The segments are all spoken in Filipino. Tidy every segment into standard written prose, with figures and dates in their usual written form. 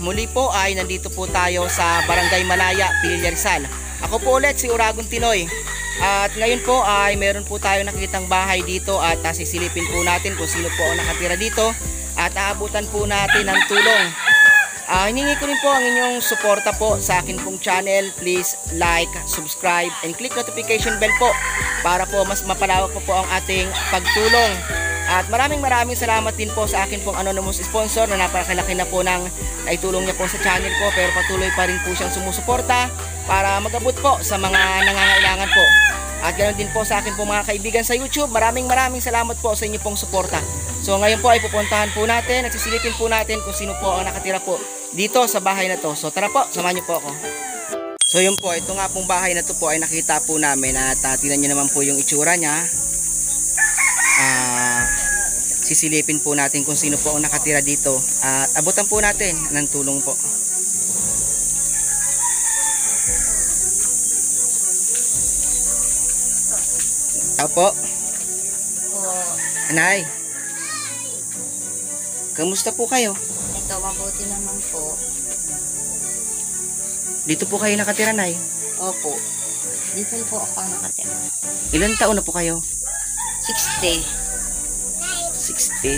Muli po ay nandito po tayo sa Barangay Malaya, Pililla, Rizal. Ako po ulit si Uragon Tinoy. At ngayon po ay meron po tayo nakikitang bahay dito at sisilipin po natin kung sino po ang nakatira dito at aabutan po natin ng tulong. Hiningi ko rin po ang inyong suporta po sa akin pong channel. Please like, subscribe, and click notification bell po para po mas mapalawak po ang ating pagtulong. At maraming salamat din po sa akin pong anonymous sponsor na napakalaki na po ng naitulong niya po sa channel ko, pero patuloy pa rin po siyang sumusuporta para magabot po sa mga nangangailangan po. At ganoon din po sa akin pong mga kaibigan sa YouTube. Maraming salamat po sa inyo pong suporta. So ngayon po ay pupuntahan po natin at sisilipin po natin kung sino po ang nakatira po dito sa bahay na to. So tara po, samahan niyo po ako. So yun po, ito nga pong bahay na to po ay nakita po namin at tingnan niyo naman po yung itsura niya. Sisilipin po natin kung sino po ang nakatira dito at abutan po natin ng tulong po. Apo. Anay. Kamusta po kayo? Ito, mabuti naman po. Dito po kayo nakatira, Nay? Opo. Dito po ako nakatira. Ilan taon na po kayo? 60. 60.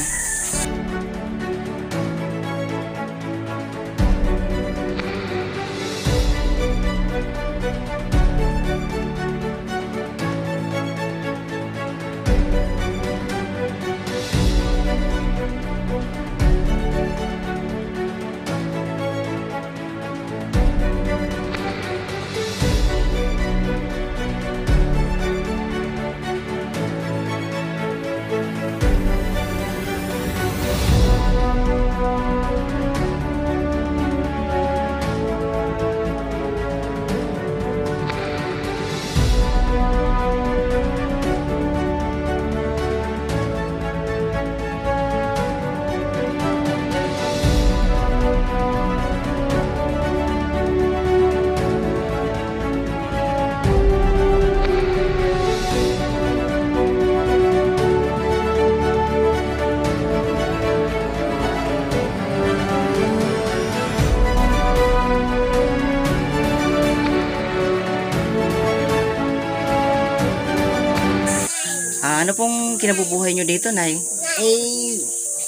Ano pong kinabubuhay nyo dito, Nay?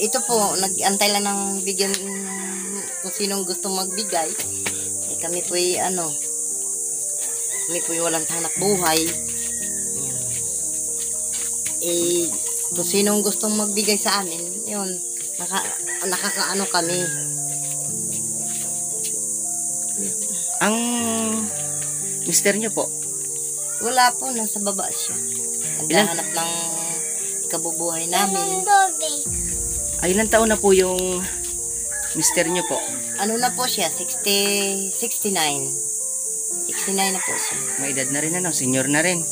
Ito po, nag-antay lang ng bigyan kung sinong gusto magbigay. Kami po'y kami po'y walang hanap buhay. Kung sinong gustong magbigay sa amin, yun, nakakaano kami. Ang mister nyo po? Wala po, nasa baba siya. Naghahanap ng kabubuhay namin. Ilang taon na po yung mister nyo po? Ano na po siya? 69. 69 na po siya. May edad na rin, senior na rin.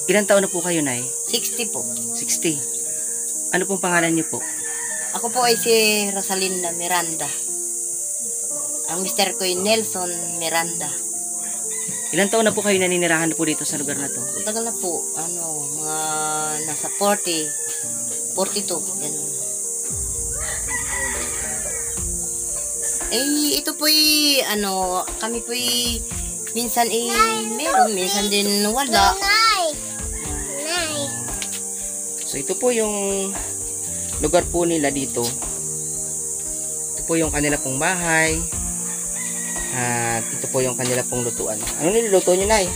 Ilang taon na po kayo, Nay? 60 po. 60. Ano pong pangalan nyo po? Ako po ay si Rosalinda Miranda. Ang mister ko ay Nelson Miranda. Ilang taon na po kayo naninirahan po dito sa lugar na to? Tagal na po. Mga nasa 42. Ganun. Ito po'y, kami po'y, minsan meron, minsan din wala. So ito po yung lugar po nila dito. Ito po yung kanila pong bahay. At ito po yung kanila pong lutuan. Ano niluluto nyo, Nay?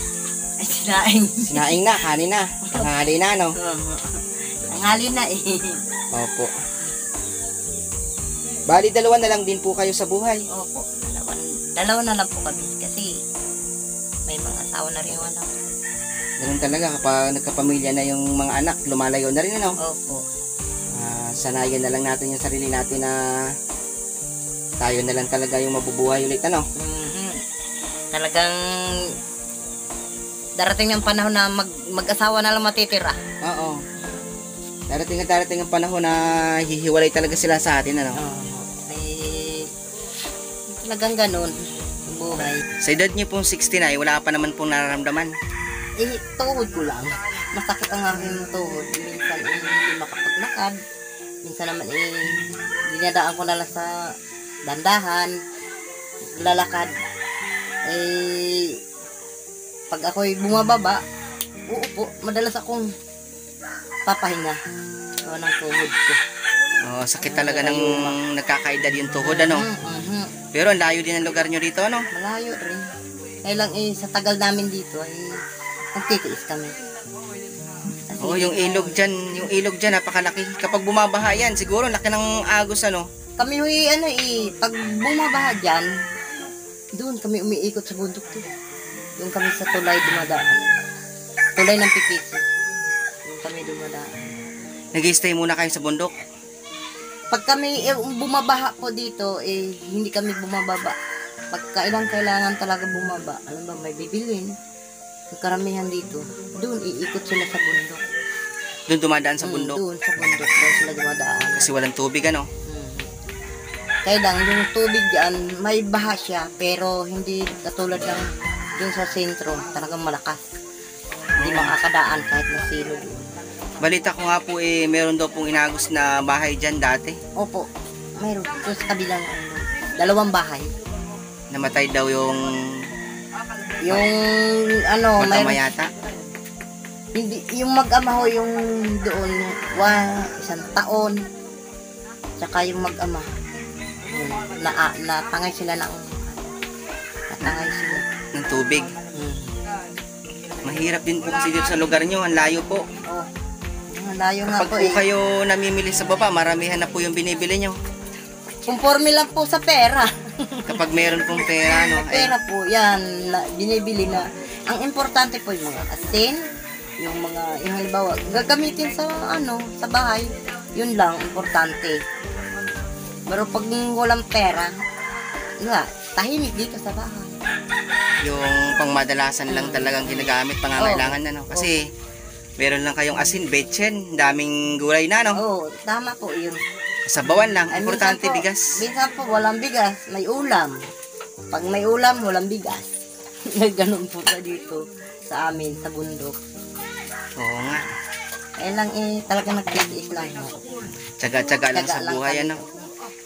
Ay, sinaing. Sinaing na, kanin na. Tanghali na, no? Tanghali na Opo. Bali, dalawa na lang din po kayo sa buhay. Opo, dalawa na lang po kami. Kasi may mga asawa na rin yung anak. Ganun talaga, kapag nagkapamilya na yung mga anak, lumalayo na rin, ano? Opo. Sanayan na lang natin yung sarili natin na tayo na lang talaga yung mabubuhay ulit, ano? Talagang darating ang panahon na mag-asawa na lang matitira. Oo. Darating ang panahon na hihiwalay talaga sila sa atin, ano? Talagang ganun ang buhay. Sa edad niyo pong 69, wala pa naman pong nararamdaman? Tuhod ko lang. Masakit ang aking tuhod. Minsan hindi makapaglakad. Minsan naman dinadaan ko na lang sa dandahan, lalakad. Pag ako'y bumababa, uupo, madalas akong papahinga. So, ng tuhod ko. Oh, sakit talaga ng nagkakaedad yung tuhod, ano? Pero ang layo din ang lugar nyo rito, ano? Malayo rin. Kaya lang sa tagal namin dito ay nagtitiis kami. Oh, yung ilog dyan, napakalaki. Kapag bumabaha yan, siguro laki ng agos, ano? Kami pag bumabaha dyan, doon kami umiikot sa bundok to. Doon kami sa tulay dumadaan. Tulay ng Pipiki. Doon kami dumadaan. Nag-stay muna kayo sa bundok? Pag kami bumabaha po dito, hindi kami bumababa. Pag kailangan talaga bumaba, alam ba, may bibilin. Yung karamihan dito, doon iikot sila sa bundok. Doon dumadaan sa bundok? Doon sa bundok, doon sila dumadaan. Kasi walang tubig, ano? Kaya lang, yung tubig dyan, may baha siya, pero hindi katulad ng doon sa sentro, talagang malakas. Hindi makakadaan kahit na silo doon. Balita ko nga po meron daw pong inagos na bahay dyan dati. Opo, mayroon. Doon sa kabilang, 2 bahay. Namatay daw yung mayroon. yata. Hindi, yung mag-ama ho, yung doon, 1 taon. Tsaka yung mag-ama, natangay sila ng tubig. Mahirap din po kasi dito sa lugar nyo, ang layo po. Oh, layo nga Kapag po kayo namimili sa baba, maramihan na po yung binibili nyo. Conforme lang po sa pera. Kapag meron pong pera, no? Pera po, yan, binibili na. Ang importante po yung mga asin, yung halimbawa, gagamitin sa bahay, yun lang, importante. Pero pag walang pera, tahimik dito sa bahay. Yung pangmadalasan lang talagang ginagamit, pangangailangan na, no? Kasi meron lang kayong asin, betchen, daming gulay na, no? Oo, tama po yun. Sabawan lang, importante bigas. Minsan po, walang bigas, may ulam. Pag may ulam, walang bigas. Ganun po sa dito, sa amin, sa bundok. Oo nga. Kaya lang talagang nagtitiis lang. Tsaga-tsaga lang sa buhay, ano?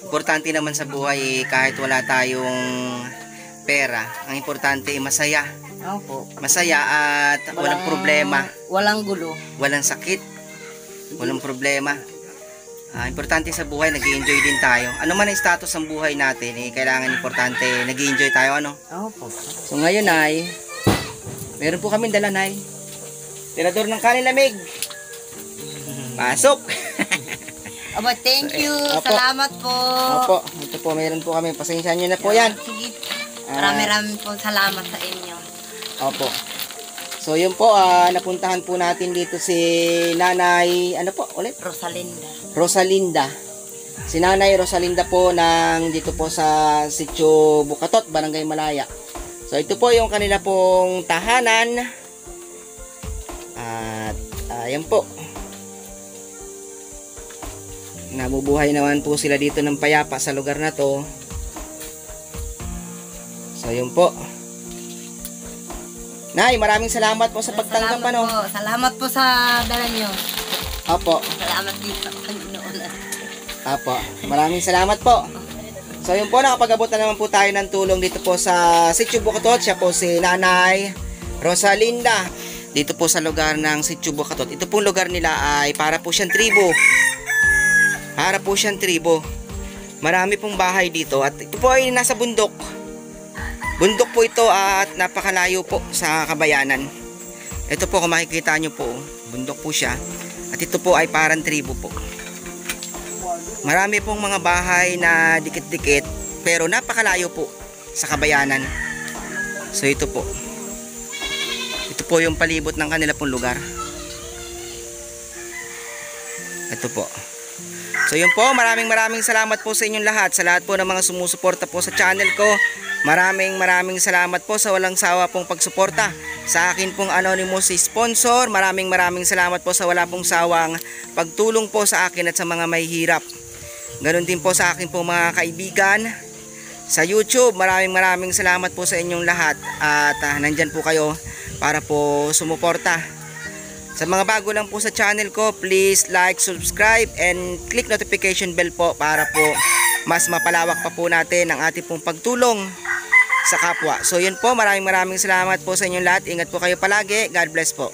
Importante naman sa buhay, kahit wala tayong pera, ang importante masaya. Opo. Masaya at walang problema. Walang gulo. Walang sakit. Walang problema. Importante sa buhay, nag-i-enjoy din tayo. Ano man ang status ng buhay natin, kailangan importante, nag-i-enjoy tayo, ano? Opo. So ngayon ay, meron po kami dala, Nay. Tirador ng kanin lamig. Pasok! Aba, thank you. Opo. Salamat po. Opo, ito po, meron po kami. Pasensya nyo na po yan. Sige. Marami po salamat sa inyo. Opo. So yun po, napuntahan po natin dito si Nanay, ano po ulit? Rosalinda. Si Nanay Rosalinda po dito po sa Sitio Bukatot, Barangay Malaya. So ito po yung kanila pong tahanan. At ayan po. Nabubuhay naman po sila dito ng payapa sa lugar na to. So yun po. Nay, maraming salamat po sa pagtanggap, ano? Salamat po sa dala nyo. Opo. Salamat din sa Panginoon. Opo. Maraming salamat po. So yun po, nakapag-abot na naman po tayo ng tulong dito po sa Sitio Bukatot. Siya po si Nanay Rosalinda. Dito po sa lugar ng Sitio Bukatot. Ito pong lugar nila ay para po siyang tribo. Para po siyang tribo. Marami pong bahay dito. At ito po ay nasa bundok. Bundok po ito at napakalayo po sa kabayanan. Ito po kung makikita nyo po, bundok po siya. At ito po ay parang tribo po. Marami pong mga bahay na dikit-dikit pero napakalayo po sa kabayanan. So ito po. Ito po yung palibot ng kanila pong lugar. Ito po. So yun po, maraming salamat po sa inyong lahat. Sa lahat po ng mga sumusuporta po sa channel ko. Maraming salamat po sa walang sawa pong pagsuporta sa akin pong anonymous sponsor. Maraming salamat po sa wala pong sawang pagtulong po sa akin at sa mga may hirap. Ganon din po sa akin pong mga kaibigan sa YouTube. Maraming salamat po sa inyong lahat at nandyan po kayo para po sumuporta. Sa mga bago lang po sa channel ko, please like, subscribe and click notification bell po para po mas mapalawak pa po natin ang ating pong pagtulong sa kapwa. So yun po, maraming salamat po sa inyong lahat. Ingat po kayo palagi. God bless po.